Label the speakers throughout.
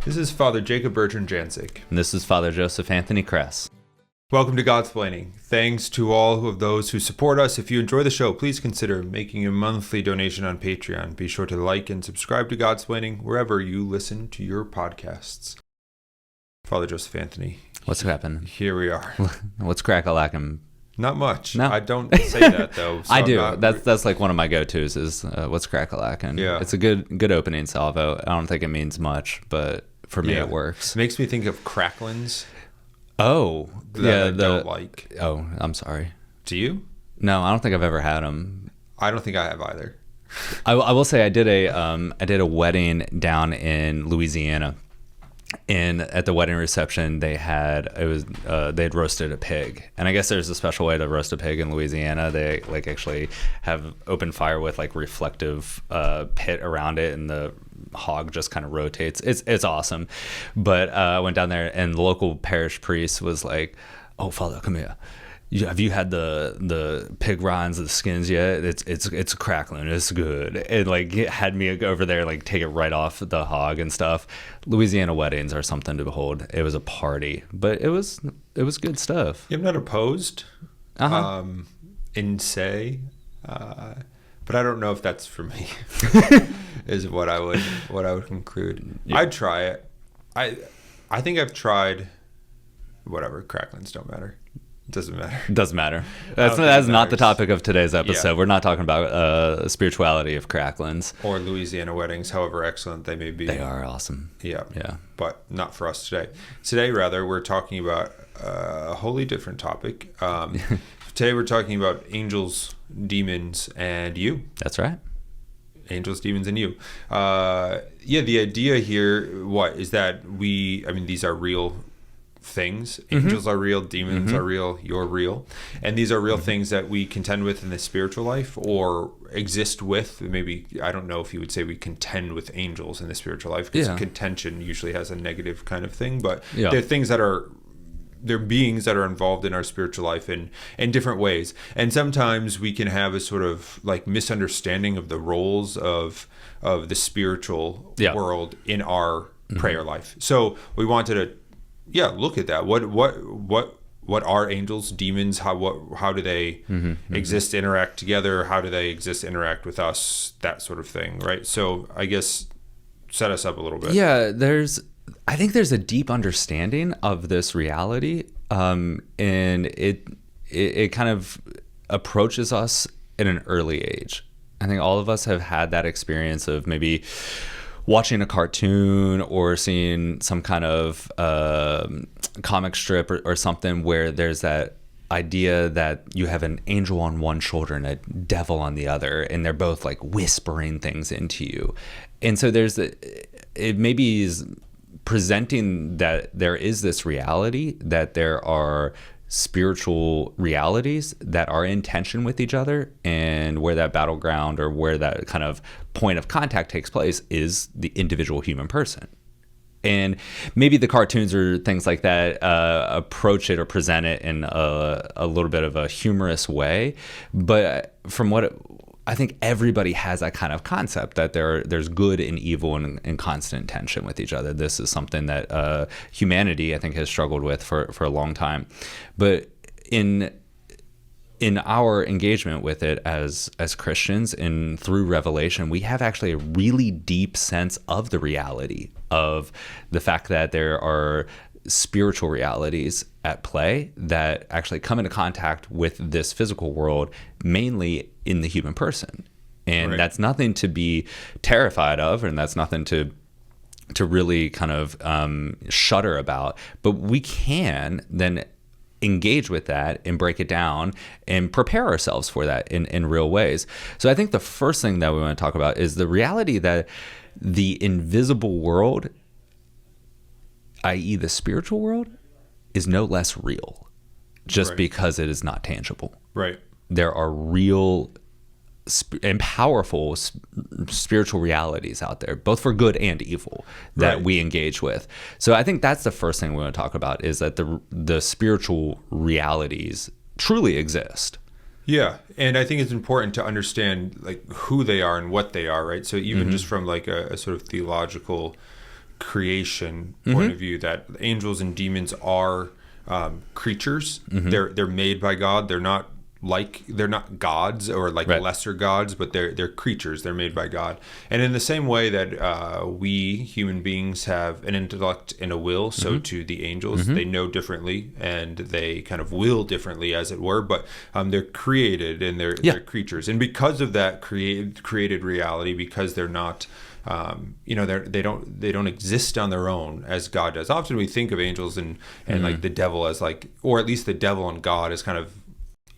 Speaker 1: This is Father Jacob Bertrand Janczyk.
Speaker 2: And this is Father Joseph Anthony Kress.
Speaker 1: Welcome to Godsplaining. Thanks to all of those who support us. If you enjoy the show, please consider making a monthly donation on Patreon. Be sure to like and subscribe to Godsplaining wherever you listen to your podcasts. Father Joseph Anthony.
Speaker 2: What's happening?
Speaker 1: Here we are.
Speaker 2: What's crack-a-lackin'?
Speaker 1: Not much.
Speaker 2: No.
Speaker 1: I don't say that, though. So
Speaker 2: I do. That's like one of my go-tos is what's crack-a-lackin'?
Speaker 1: Yeah.
Speaker 2: It's a good opening salvo. I don't think it means much, but for me it works.
Speaker 1: It makes me think of cracklins.
Speaker 2: Oh.
Speaker 1: That I don't like.
Speaker 2: Oh, I'm sorry.
Speaker 1: Do you?
Speaker 2: No, I don't think I've ever had them.
Speaker 1: I don't think I have either.
Speaker 2: I will say I did a wedding down in Louisiana. And at the wedding reception, they had roasted a pig, and I guess there's a special way to roast a pig in Louisiana. They actually have open fire with reflective pit around it, and the hog just kind of rotates. It's awesome. But I went down there, and the local parish priest was like, "Oh, Father, come here. Have you had the pig rinds, the skins yet? It's crackling. It's good." It it had me over there take it right off the hog and stuff. Louisiana weddings are something to behold. It was a party, but it was good stuff.
Speaker 1: I'm not opposed. In say, but I don't know if that's for me. Is what I would conclude. Yeah. I'd try it. I think I've tried. Whatever, cracklings don't matter. Doesn't matter. That's not the topic of today's episode. Yeah. We're not talking about spirituality of cracklins. Or Louisiana weddings, however excellent they may be.
Speaker 2: They are awesome.
Speaker 1: Yeah. But not for us today. Today, rather, we're talking about a wholly different topic. Today, we're talking about angels, demons, and you.
Speaker 2: That's right.
Speaker 1: Angels, demons, and you. The idea here, is that these are real things. Angels are real, demons are real, you're real, and these are real things that we contend with in the spiritual life or exist with. Maybe, I don't know if you would say we contend with angels in the spiritual life, because contention usually has a negative kind of thing, but they're things that are, they're beings that are involved in our spiritual life in different ways. And sometimes we can have a sort of misunderstanding of the roles of the spiritual world in our prayer life. So we wanted to look at that. What are angels, demons? How do they exist, interact together? How do they exist, interact with us? That sort of thing, right? So I guess set us up a little bit.
Speaker 2: Yeah, I think there's a deep understanding of this reality, and it kind of approaches us at an early age. I think all of us have had that experience of maybe watching a cartoon or seeing some kind of comic strip or something where there's that idea that you have an angel on one shoulder and a devil on the other, and they're both whispering things into you. And so it maybe is presenting that there is this reality, that there are spiritual realities that are in tension with each other, and where that battleground or where that kind of point of contact takes place is the individual human person. And maybe the cartoons or things like that approach it or present it in a little bit of a humorous way, but from I think everybody has that kind of concept that there's good and evil and constant tension with each other. This is something that humanity, I think, has struggled with for a long time. But in our engagement with it as Christians and through revelation, we have actually a really deep sense of the reality of the fact that there are spiritual realities at play that actually come into contact with this physical world, mainly in the human person. And that's nothing to be terrified of, and that's nothing to really kind of shudder about. But we can then engage with that and break it down and prepare ourselves for that in real ways. So I think the first thing that we want to talk about is the reality that the invisible world, i.e. the spiritual world, is no less real just because it is not tangible.
Speaker 1: Right.
Speaker 2: There are real and powerful spiritual realities out there, both for good and evil, that we engage with. So I think that's the first thing we want to talk about, is that the spiritual realities truly exist.
Speaker 1: Yeah, and I think it's important to understand who they are and what they are, right? So even just from a sort of theological creation point of view, that angels and demons are creatures. They're made by God. They're not gods or like lesser gods, but they're creatures. They're made by God. And in the same way that we human beings have an intellect and a will, so to the angels, they know differently and they kind of will differently, as it were, but they're created and they're creatures. And because of that created reality, because they're not they don't exist on their own as God does. Often we think of angels and like the devil as like, or at least the devil and God as kind of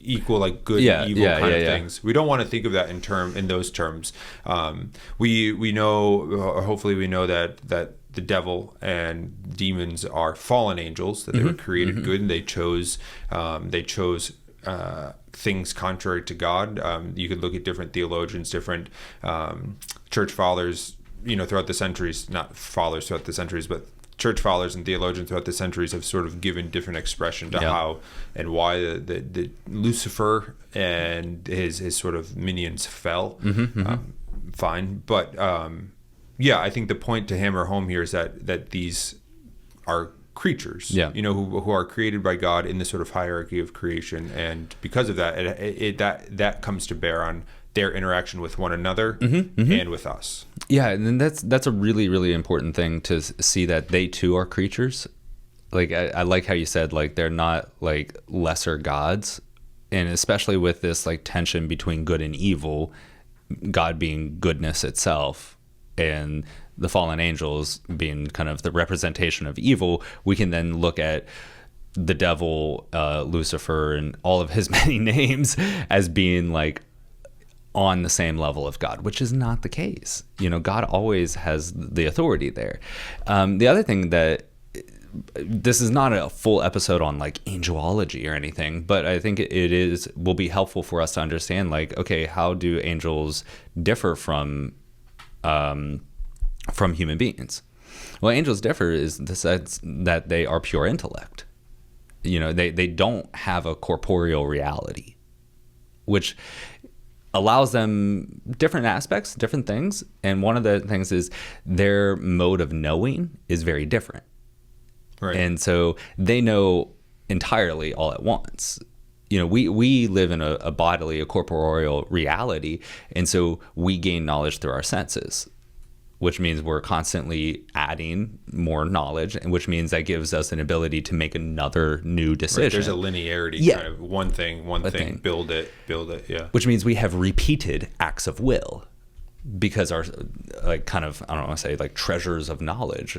Speaker 1: equal, like good and evil kind of things. We don't want to think of that in those terms. We know, or hopefully we know, that the devil and demons are fallen angels, that they were created good, and they chose things contrary to God. You could look at different theologians, different church fathers, throughout the centuries, not fathers throughout the centuries, but church fathers and theologians throughout the centuries have sort of given different expression to how and why the Lucifer and his sort of minions fell. Fine, but I think the point to hammer home here is that these are creatures, who are created by God in this sort of hierarchy of creation, and because of that, that comes to bear on their interaction with one another and with us. Yeah,
Speaker 2: and that's a really, really important thing to see, that they too are creatures. Like I like how you said, like, they're not like lesser gods, and especially with this like tension between good and evil, God being goodness itself and the fallen angels being kind of the representation of evil, we can then look at the devil, Lucifer, and all of his many names as being like on the same level of God, which is not the case. God always has the authority there. The other thing, that this is not a full episode on like angelology or anything, but I think will be helpful for us to understand, like, okay, how do angels differ from human beings? Well, angels differ is the sense that they are pure intellect. They don't have a corporeal reality, which allows them different aspects, different things. And one of the things is their mode of knowing is very different. Right. And so they know entirely all at once. We live in a bodily, a corporeal reality. And so we gain knowledge through our senses, which means we're constantly adding more knowledge, and which means that gives us an ability to make another new decision. Right,
Speaker 1: there's a linearity, kind of one thing, build it, yeah.
Speaker 2: Which means we have repeated acts of will, because our like kind of, I don't want to say like treasures of knowledge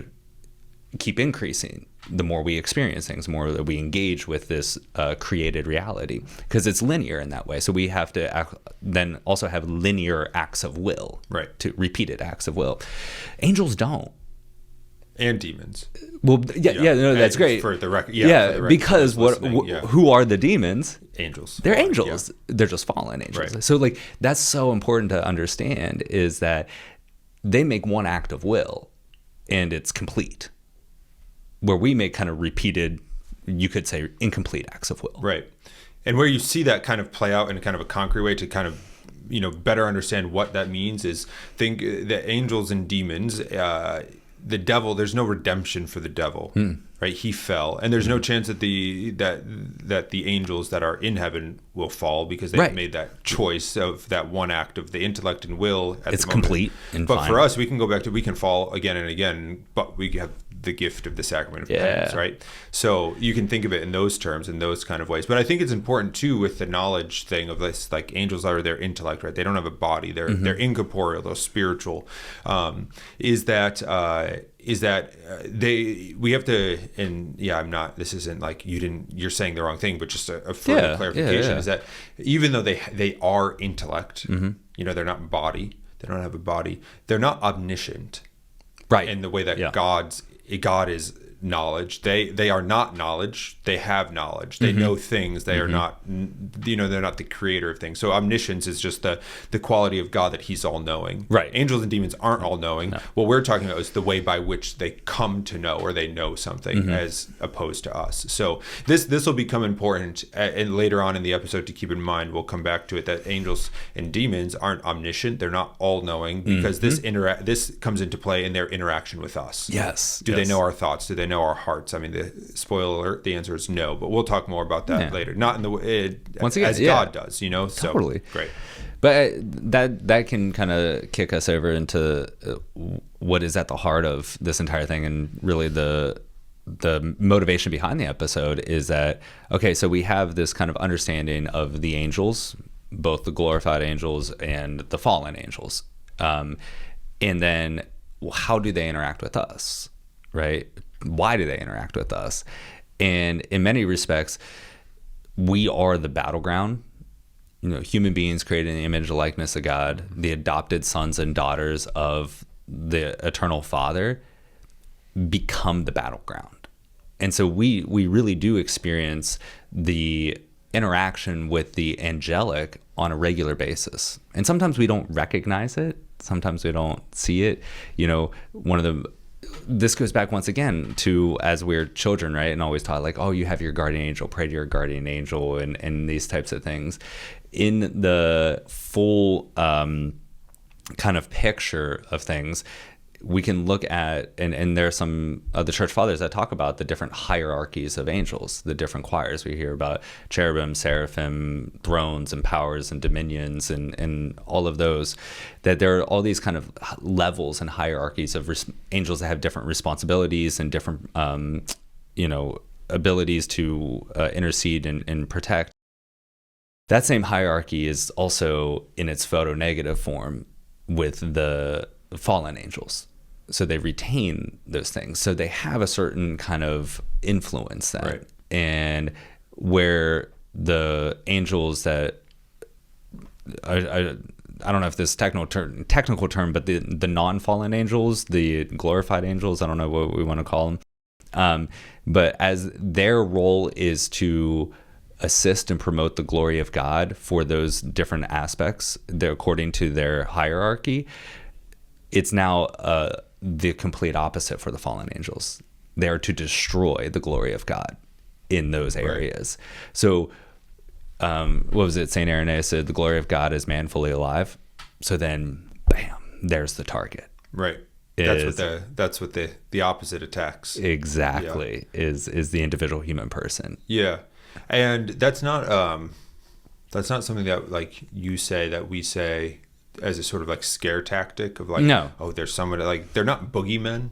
Speaker 2: keep increasing the more we experience things, the more that we engage with this created reality, because it's linear in that way. So we have to then also have linear acts of will,
Speaker 1: right?
Speaker 2: To repeated acts of will. Angels don't.
Speaker 1: And demons.
Speaker 2: Well, that's great.
Speaker 1: For the record,
Speaker 2: because who are the demons?
Speaker 1: Angels.
Speaker 2: They're angels. Yeah. They're just fallen angels. Right. So like that's so important to understand, is that they make one act of will, and it's complete. Where we make kind of repeated, you could say, incomplete acts of will.
Speaker 1: Right. And where you see that kind of play out in kind of a concrete way to kind of, better understand what that means is, think that angels and demons, the devil, there's no redemption for the devil, right? He fell, and there's no chance that the angels that are in heaven will fall, because they've made that choice of that one act of the intellect and will.
Speaker 2: It's complete and
Speaker 1: but for us, we can go back to, we can fall again and again, but we have the gift of the sacrament of penance, right? So you can think of it in those terms, in those kind of ways. But I think it's important too, with the knowledge thing of this, like angels are their intellect, right? They don't have a body. They're incorporeal, they're spiritual. We have to, and this isn't like you're saying the wrong thing, but just a further clarification is that even though they are intellect, they're not body. They don't have a body. They're not omniscient.
Speaker 2: Right.
Speaker 1: In the way that God is knowledge. They are not knowledge. They have knowledge. They know things. They are not, they're not the creator of things. So omniscience is just the quality of God, that he's all knowing.
Speaker 2: Right.
Speaker 1: Angels and demons aren't all knowing.
Speaker 2: No.
Speaker 1: What we're talking about is the way by which they come to know, or they know something, as opposed to us. So this will become important, and later on in the episode, to keep in mind. We'll come back to it, that angels and demons aren't omniscient. They're not all knowing, because this comes into play in their interaction with us.
Speaker 2: Yes.
Speaker 1: Do they know our thoughts? Do they know our hearts? I mean, the spoiler alert, the answer is no, but we'll talk more about that later. Not in the way once again, as God does,
Speaker 2: Totally.
Speaker 1: So, great.
Speaker 2: But that can kind of kick us over into what is at the heart of this entire thing, and really the motivation behind the episode is that, okay, so we have this kind of understanding of the angels, both the glorified angels and the fallen angels, and then how do they interact with us, right? Why do they interact with us? And in many respects, we are the battleground. Human beings created in the image and likeness of God, the adopted sons and daughters of the eternal Father, become the battleground. And so we really do experience the interaction with the angelic on a regular basis. And sometimes we don't recognize it. Sometimes we don't see it. This goes back once again to, as we're children, right? And always taught, like, oh, you have your guardian angel, pray to your guardian angel, and these types of things. In the full kind of picture of things, we can look at, and there are some of the church fathers that talk about the different hierarchies of angels, the different choirs. We hear about cherubim, seraphim, thrones and powers and dominions and all of those, that there are all these kind of levels and hierarchies of angels that have different responsibilities and different, abilities to intercede and protect. That same hierarchy is also in its photonegative form with the fallen angels. So they retain those things. So they have a certain kind of influence then.
Speaker 1: Right.
Speaker 2: And where the angels that, I don't know if this technical term, but the non-fallen angels, the glorified angels, I don't know what we want to call them. But as their role is to assist and promote the glory of God for those different aspects, according to their hierarchy, it's now the complete opposite for the fallen angels. They are to destroy the glory of God in those areas. Right. So, what was it? St. Irenaeus said, the glory of God is man fully alive. So then, bam, there's the target.
Speaker 1: Right. That's what the opposite attacks.
Speaker 2: Exactly. Yeah. Is the individual human person.
Speaker 1: Yeah. And that's not something that, like, you say, that we say as a sort of like scare tactic of like,
Speaker 2: no,
Speaker 1: oh, there's somebody, like, they're not boogeymen.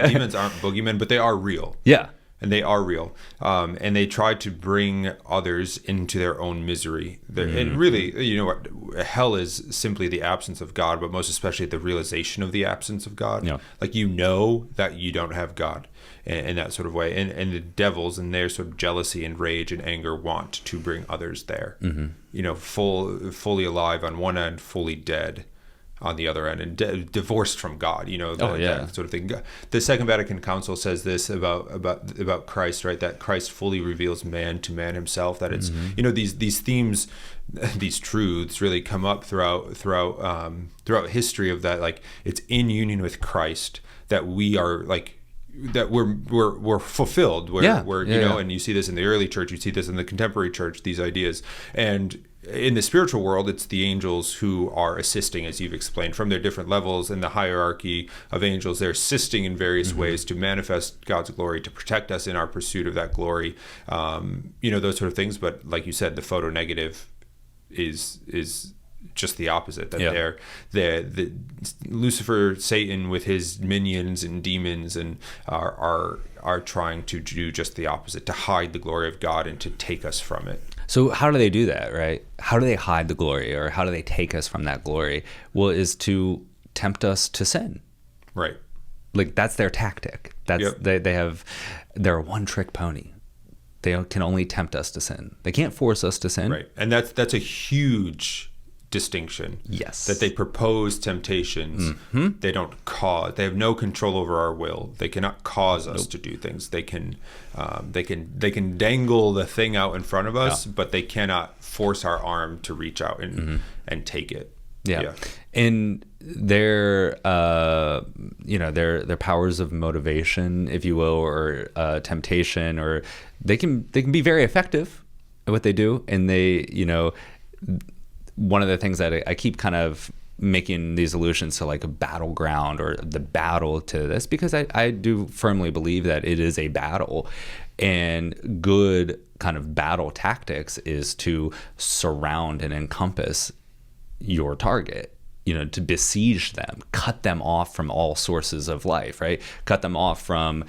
Speaker 1: Demons aren't boogeymen, but they are real.
Speaker 2: Yeah.
Speaker 1: And they are real. And they try to bring others into their own misery. And really, you know what? Hell is simply the absence of God, but most especially the realization of the absence of God. Yeah. Like, you know that you don't have God in that sort of way. And the devils, in their sort of jealousy and rage and anger, want to bring others there. Fully alive on one end, fully dead on the other end, and divorced from God, that sort of thing. The Second Vatican Council says this about Christ, right? That Christ fully reveals man to man himself. That it's these themes, these truths really come up throughout history of that. Like, it's in union with Christ that we are, like, that we're fulfilled. And you see this in the early church, you see this in the contemporary church, these ideas. And in the spiritual world, it's the angels who are assisting, as you've explained, from their different levels in the hierarchy of angels. They're assisting in various ways to manifest God's glory, to protect us in our pursuit of that glory, those sort of things. But like you said, the photonegative is just the opposite. That the Lucifer, Satan, with his minions and demons, and are trying to do just the opposite, to hide the glory of God and to take us from it.
Speaker 2: So how do they do that, right? How do they hide the glory, or how do they take us from that glory? Well, is to tempt us to sin.
Speaker 1: Right.
Speaker 2: Like, that's their tactic. They're a one-trick pony. They can only tempt us to sin. They can't force us to sin.
Speaker 1: Right. And that's a huge distinction.
Speaker 2: Yes.
Speaker 1: That they propose temptations. They don't cause. They have no control over our will. They cannot cause us to do things. They can dangle the thing out in front of us, but they cannot force our arm to reach out and take it.
Speaker 2: Yeah. And their their powers of motivation, if you will, or temptation, or they can be very effective at what they do. And they, one of the things that I keep kind of making these allusions to, like a battleground or the battle to this, because I do firmly believe that it is a battle, and good kind of battle tactics is to surround and encompass your target, to besiege them, cut them off from all sources of life, right? Cut them off from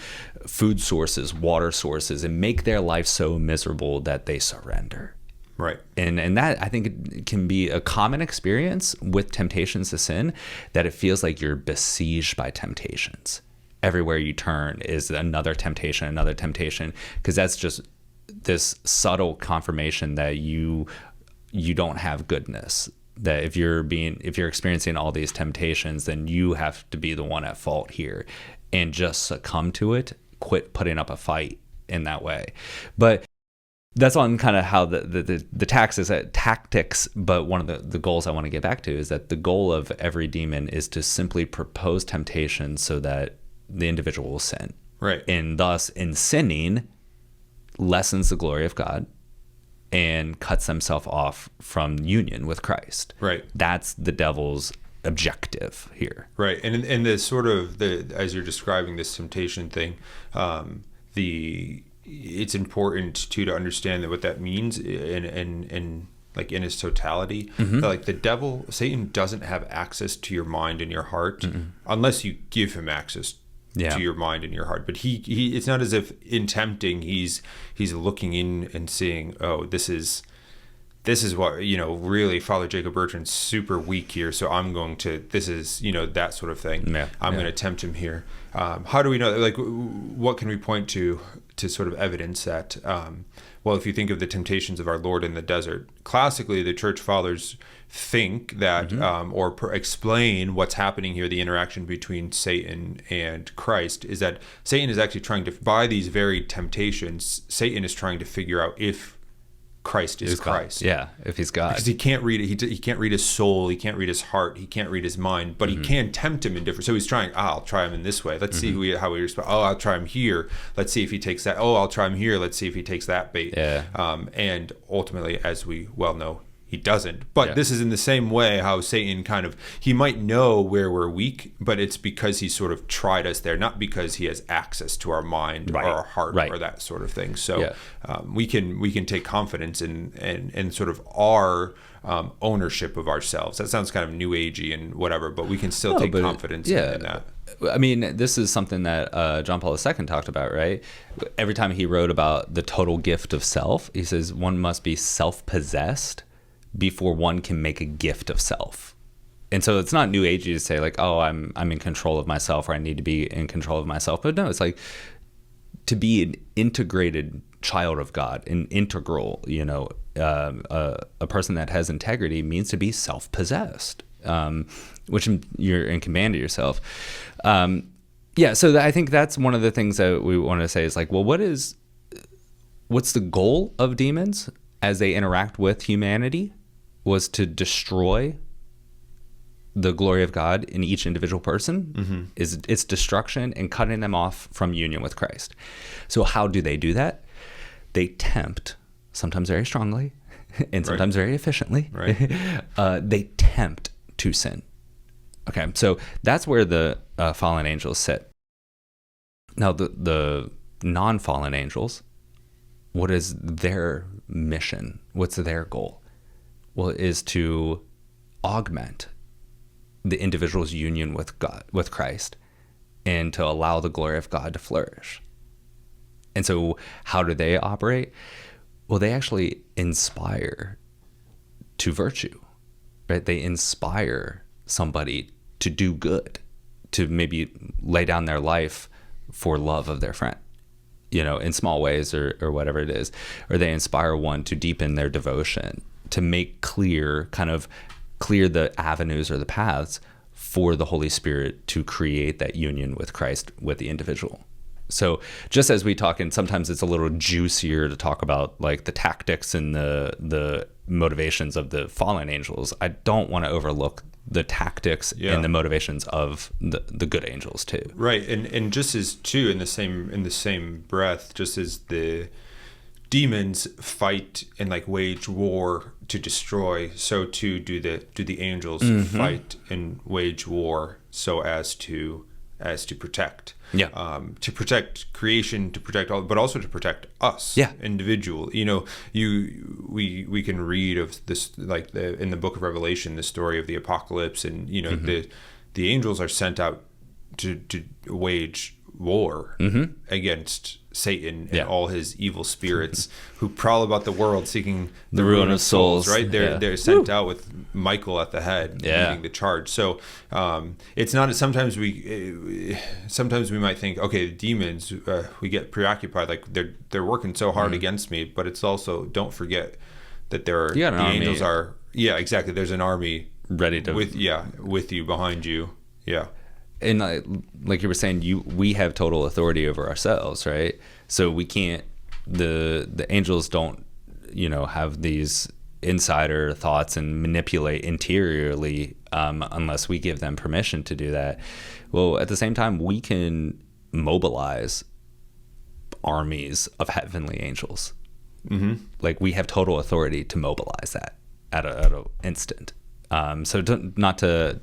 Speaker 2: food sources, water sources, and make their life so miserable that they surrender.
Speaker 1: Right.
Speaker 2: And that, I think, it can be a common experience with temptations to sin, that it feels like you're besieged by temptations. Everywhere you turn is another temptation, because that's just this subtle confirmation that you don't have goodness. That if you're experiencing all these temptations, then you have to be the one at fault here, and just succumb to it, quit putting up a fight in that way. But that's on kind of how the tactics. But one of the goals I want to get back to is that the goal of every demon is to simply propose temptation so that the individual will sin.
Speaker 1: Right.
Speaker 2: And thus, in sinning, lessens the glory of God and cuts themselves off from union with Christ.
Speaker 1: Right.
Speaker 2: That's the devil's objective here.
Speaker 1: Right. And the sort of as you're describing this temptation thing, it's important to understand that what that means in like in its totality. That, like, the devil, Satan, doesn't have access to your mind and your heart unless you give him access to your mind and your heart. But he it's not as if in tempting he's looking in and seeing, oh, this is what, really Father Jacob Bertrand's super weak here, so I'm going to, this is, that sort of thing. I'm going to tempt him here. How do we know, like, what can we point to sort of evidence that, well, if you think of the temptations of our Lord in the desert, classically the church fathers think that, explain what's happening here, the interaction between Satan and Christ, is that Satan is actually trying to, by these very temptations, Satan is trying to figure out if Christ is Christ.
Speaker 2: Yeah, if he's God.
Speaker 1: Because he can't read it. He can't read his soul. He can't read his heart. He can't read his mind. But he can tempt him in different. So he's trying. I'll try him in this way. Let's see how he responds. Oh, I'll try him here. Let's see if he takes that. Oh, I'll try him here. Let's see if he takes that bait.
Speaker 2: Yeah.
Speaker 1: And ultimately, as we well know, he doesn't. But this is in the same way how Satan he might know where we're weak, but it's because he sort of tried us there, not because he has access to our mind or our heart or that sort of thing. So we can take confidence in sort of our ownership of ourselves. That sounds kind of new agey and whatever, but we can still take confidence in that.
Speaker 2: I mean, this is something that John Paul II talked about, right? Every time he wrote about the total gift of self, he says one must be self-possessed before one can make a gift of self. And so it's not new agey to say, like, oh, I'm in control of myself, or I need to be in control of myself. But no, it's like to be an integrated child of God, an integral, a person that has integrity means to be self-possessed, which you're in command of yourself. So I think that's one of the things that we want to say is, like, well, what's the goal of demons as they interact with humanity? Was to destroy the glory of God in each individual person, is its destruction and cutting them off from union with Christ. So how do they do that? They tempt, sometimes very strongly and sometimes very efficiently. They tempt to sin. Okay, so that's where the fallen angels sit. Now, the non-fallen angels, what is their mission? What's their goal? Well, it is to augment the individual's union with God, with Christ, and to allow the glory of God to flourish. And so how do they operate? Well, they actually inspire to virtue, right? They inspire somebody to do good, to maybe lay down their life for love of their friend, in small ways or whatever it is. Or they inspire one to deepen their devotion, to make clear kind of clear the avenues or the paths for the Holy Spirit to create that union with Christ with the individual. So just as we talk, and sometimes it's a little juicier to talk about like the tactics and the motivations of the fallen angels, I don't want to overlook the tactics and the motivations of the good angels too.
Speaker 1: Right. And just as too, in the same breath, just as the demons fight and like wage war to destroy, so too do the angels fight and wage war so as to protect. To protect creation, to protect all, but also to protect us, individual. You know, we can read of this, like in the book of Revelation, the story of the apocalypse, and you know the angels are sent out to wage war against Satan and all his evil spirits who prowl about the world seeking the ruin of souls. Right? They're sent out with Michael at the head, leading the charge. So it's not. Sometimes we might think, okay, the demons. We get preoccupied, like they're working so hard against me. But it's also, don't forget that the angels are. Yeah, exactly. There's an army
Speaker 2: ready to
Speaker 1: with you, behind you. Yeah.
Speaker 2: And like you were saying, we have total authority over ourselves, right? So we can't. The angels don't, have these insider thoughts and manipulate interiorly unless we give them permission to do that. Well, at the same time, we can mobilize armies of heavenly angels. Like we have total authority to mobilize that at a instant. So not to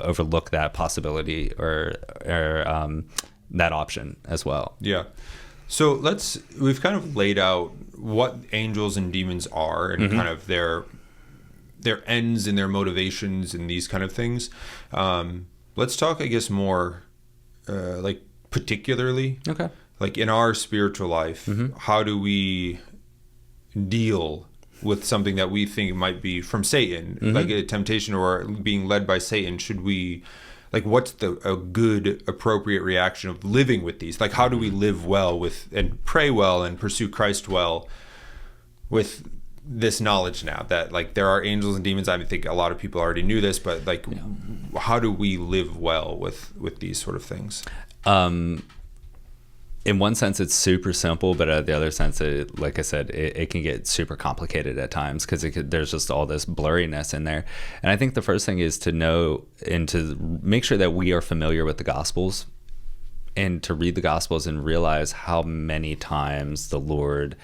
Speaker 2: overlook that possibility or that option as well.
Speaker 1: Yeah. So we've kind of laid out what angels and demons are and kind of their ends and their motivations and these kind of things. Let's talk, I guess, more like particularly.
Speaker 2: Okay.
Speaker 1: Like in our spiritual life, how do we deal with something that we think might be from Satan, like a temptation or being led by Satan? Should we, like, what's a good, appropriate reaction of living with these? Like, how do we live well with and pray well and pursue Christ well with this knowledge now that, like, there are angels and demons? I think a lot of people already knew this, but like, how do we live well with these sort of things?
Speaker 2: In one sense, it's super simple, but at the other sense, like I said, it can get super complicated at times because there's just all this blurriness in there. And I think the first thing is to know and to make sure that we are familiar with the Gospels and to read the Gospels and realize how many times the Lord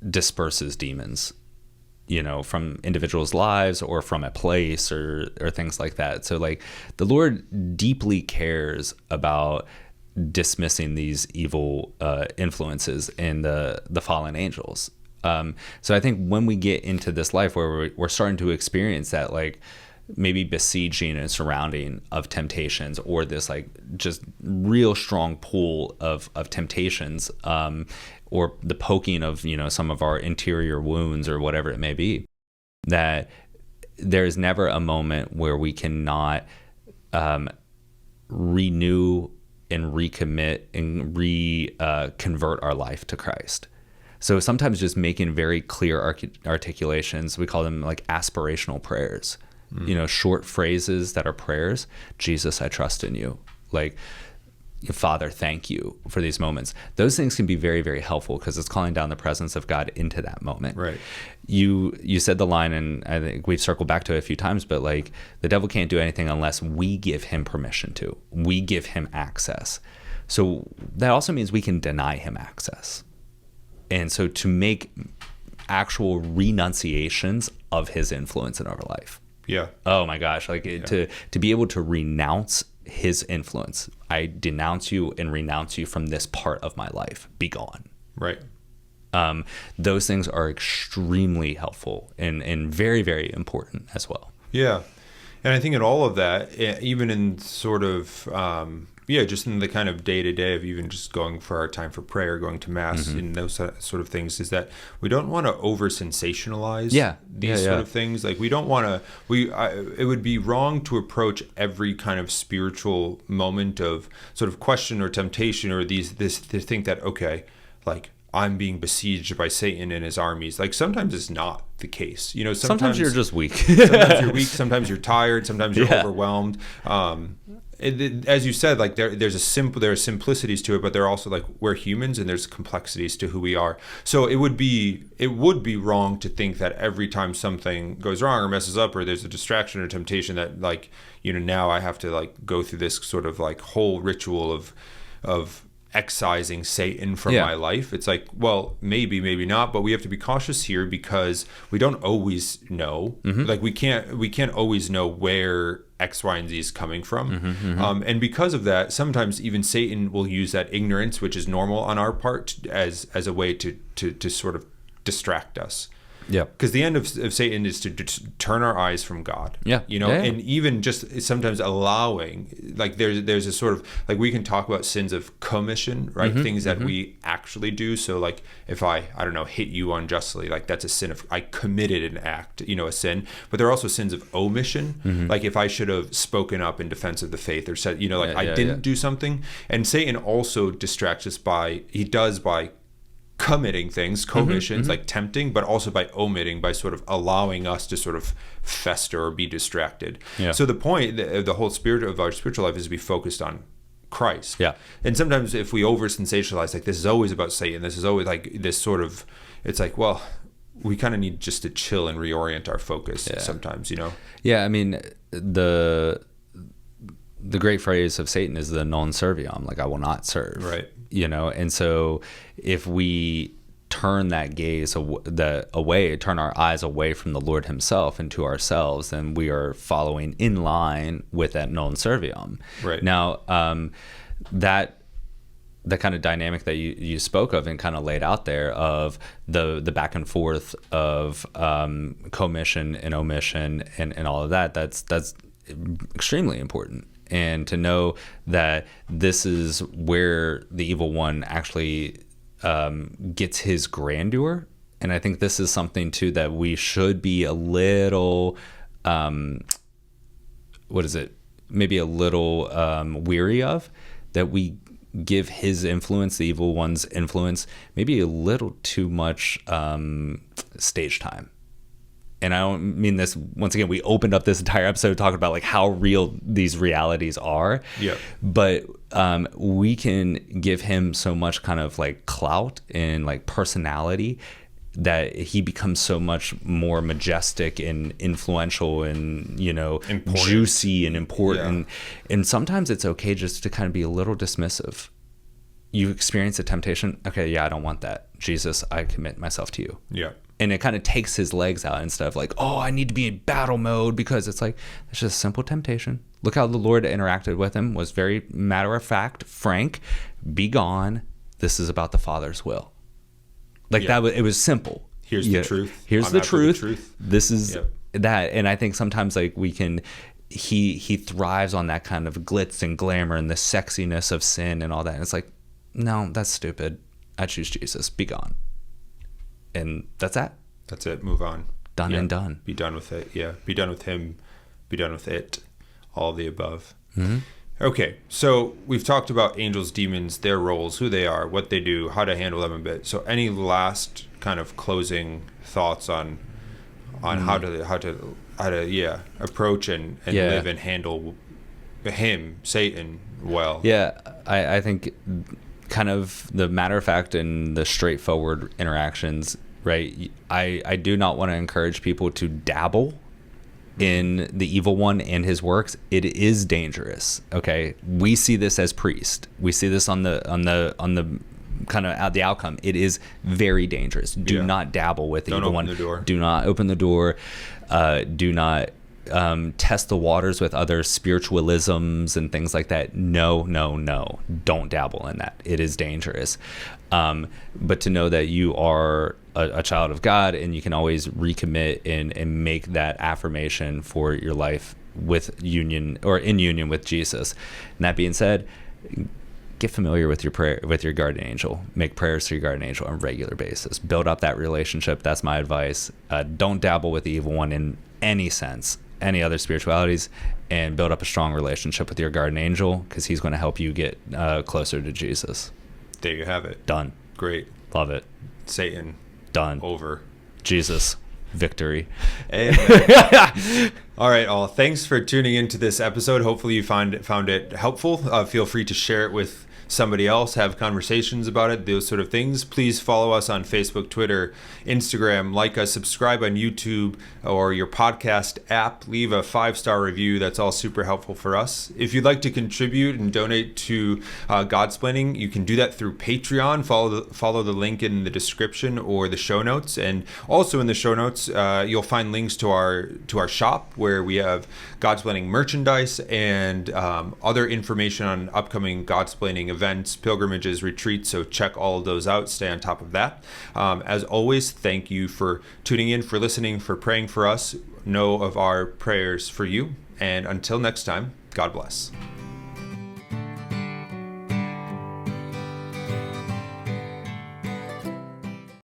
Speaker 2: disperses demons, from individuals' lives or from a place or things like that. So, like, the Lord deeply cares about dismissing these evil influences in the fallen angels. So I think when we get into this life where we're starting to experience that, like, maybe besieging and surrounding of temptations, or this like just real strong pull of temptations, or the poking of some of our interior wounds or whatever it may be, that there's never a moment where we cannot renew and recommit and convert our life to Christ. So sometimes just making very clear articulations, we call them like aspirational prayers, short phrases that are prayers. Jesus, I trust in you. Like, Father, thank you for these moments. Those things can be very, very helpful because it's calling down the presence of God into that moment.
Speaker 1: Right.
Speaker 2: You said the line, and I think we've circled back to it a few times, but like, the devil can't do anything unless we give him permission to. We give him access. So that also means we can deny him access. And so to make actual renunciations of his influence in our life.
Speaker 1: Yeah.
Speaker 2: Oh my gosh. Like to be able to renounce his influence. I denounce you and renounce you from this part of my life. Be gone.
Speaker 1: Right.
Speaker 2: Those things are extremely helpful and very, very important as well.
Speaker 1: Yeah. And I think in all of that, even in sort of, just in the kind of day-to-day of even just going for our time for prayer, going to mass, and those sort of things, is that we don't want to over-sensationalize these sort of things. Like, we don't want to, it would be wrong to approach every kind of spiritual moment of sort of question or temptation or to think that, okay, like, I'm being besieged by Satan and his armies. Like sometimes it's not the case. You know,
Speaker 2: sometimes you're just weak.
Speaker 1: Sometimes you're weak. Sometimes you're tired. Sometimes you're overwhelmed. As you said, like there are simplicities to it, but there are also like we're humans and there's complexities to who we are. So it would be wrong to think that every time something goes wrong or messes up or there's a distraction or temptation that like, you know, now I have to like go through this sort of like whole ritual of excising Satan from my life. It's like, well, maybe not, but we have to be cautious here because we don't always know. Like we can't always know where X, Y, and Z is coming from. And because of that, sometimes even Satan will use that ignorance, which is normal on our part, as a way to sort of distract us.
Speaker 2: Yeah.
Speaker 1: Because the end of Satan is to turn our eyes from God.
Speaker 2: Yeah.
Speaker 1: You know, and even just sometimes allowing, like there's a sort of, like we can talk about sins of commission, right? Things that we actually do. So like if I don't know, hit you unjustly, like that's a sin of, I committed an act, you know, a sin. But there are also sins of omission. Like if I should have spoken up in defense of the faith or said, you know, like I didn't do something. And Satan also distracts us by committing things, commissions, like tempting, but also by omitting, by sort of allowing us to sort of fester or be distracted. So the point, the whole spirit of our spiritual life is to be focused on Christ. And sometimes if we over sensationalize, like this is always about Satan, this is always like this sort of, it's like, well, we kind of need just to chill and reorient our focus sometimes, you know?
Speaker 2: I mean, the great phrase of Satan is the non serviam, like I will not serve.
Speaker 1: Right.
Speaker 2: You know, and so if we turn that gaze away, turn our eyes away from the Lord himself into ourselves, then we are following in line with that non serviam.
Speaker 1: Right.
Speaker 2: Now, that the kind of dynamic that you spoke of and kind of laid out there of the back and forth of commission and omission and all of that, that's extremely important. And to know that this is where the evil one actually gets his grandeur. And I think this is something too that we should be a little, maybe a little weary of, that we give his influence, the evil one's influence, maybe a little too much stage time. And I don't mean this, once again, we opened up this entire episode talking about like how real these realities are. But we can give him so much kind of like clout and like personality that he becomes so much more majestic and influential and, you know, juicy and important. And sometimes it's okay just to kind of be a little dismissive. You experience a temptation. Okay, I don't want that. Jesus, I commit myself to you. And it kind of takes his legs out and stuff, like, oh, I need to be in battle mode, because it's like, it's just a simple temptation. Look how the Lord interacted with him, was very matter of fact, frank, be gone. This is about the Father's will. Like that, it was simple.
Speaker 1: Here's the truth.
Speaker 2: Here's the truth. This is that. And I think sometimes like he thrives on that kind of glitz and glamour and the sexiness of sin and all that. And it's like, no, that's stupid. I choose Jesus. Be gone. And that's it. Move on. Done and done.
Speaker 1: Be done with it. Be done with him. Be done with it. All of the above. Okay. So we've talked about angels, demons, their roles, who they are, what they do, how to handle them a bit. So any last kind of closing thoughts on how to approach and live and handle him, Satan, well?
Speaker 2: I think kind of the matter of fact and the straightforward interactions, right? I do not want to encourage people to dabble in the evil one and his works. It is dangerous. Okay, we see this as priest. We see this on the kind of the outcome. It is very dangerous. Do not dabble with the evil one. Do not open the door. Do not test the waters with other spiritualisms and things like that. No. Don't dabble in that. It is dangerous. But to know that you are a child of God and you can always recommit and make that affirmation for your life with union or in union with Jesus. And that being said, get familiar with your prayer, with your guardian angel. Make prayers to your guardian angel on a regular basis. Build up that relationship. That's my advice. Don't dabble with the evil one in any sense, any other spiritualities, and build up a strong relationship with your guardian angel, because he's going to help you get closer to Jesus.
Speaker 1: There you have it.
Speaker 2: Done.
Speaker 1: Great.
Speaker 2: Love it.
Speaker 1: Satan.
Speaker 2: Done.
Speaker 1: Over.
Speaker 2: Jesus. Victory.
Speaker 1: All right, all. Thanks for tuning into this episode. Hopefully you found it helpful. Feel free to share it with somebody else, have conversations about it, those sort of things. Please follow us on Facebook, Twitter, Instagram, like us, subscribe on YouTube or your podcast app, leave a 5-star review. That's all super helpful for us. If you'd like to contribute and donate to Godsplaining, you can do that through Patreon. Follow the link in the description or the show notes. And also in the show notes, you'll find links to our shop where we have Godsplaining merchandise and other information on upcoming Godsplaining events, pilgrimages, retreats. So check all of those out. Stay on top of that. As always, thank you for tuning in, for listening, for praying for us. Know of our prayers for you. And until next time, God bless.